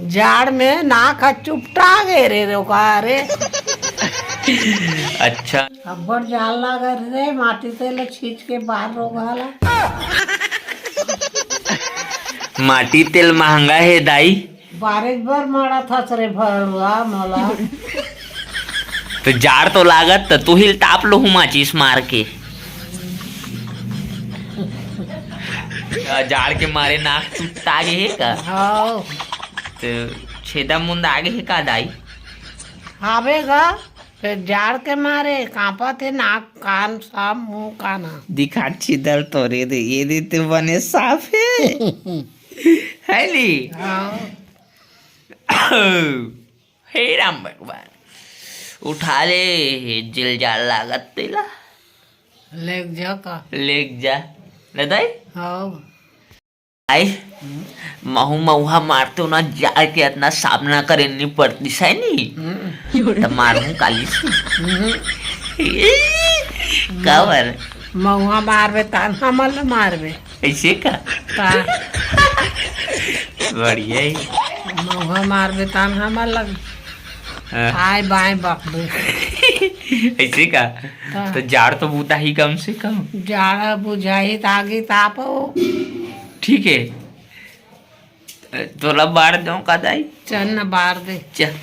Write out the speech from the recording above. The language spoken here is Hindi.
जाड़ में नाक चुपटा गे रे रे अच्छा अब्बड़ जाल लगा रे माटी तेल छींच के बाहर रोगाला। माटी तेल महंगा है दाई। बारिश भर मारा था सरे भरवा मोला। तो जाड़ तो लागत तू ही ताप लो माचिस मार के। जाड़ के मारे नाक टूटता आगे है का? हाँ तो छेदा मुंद आगे है का दाई? आवेगा फिर जाड़ के मारे कांपा थे नाक कान साफ मुंह काना दिखा छिदल तोरे दे ये देते बने साफ है। है ली हाँ हे राम भगवान उठा ले जिल जाल लागत तेला लेग जा का लेक जा न दाई। हाँ आई महू मऊहा मारते हो ना जाड़ के इतना सामना करनी पड़ती है नहीं तो मारू काली से कवर महुआ मारबे तान हमल मारबे ऐसे का ता बढ़िया ही। महुआ मारबे तान हमल लग आए बाएं बकबे ऐसे का तो जाड़ तो बूता ही कम से कम जाड़ा बुझाई तागी तापो ठीक है तोला बाढ़ दो का दाई चन्न बार दे चल।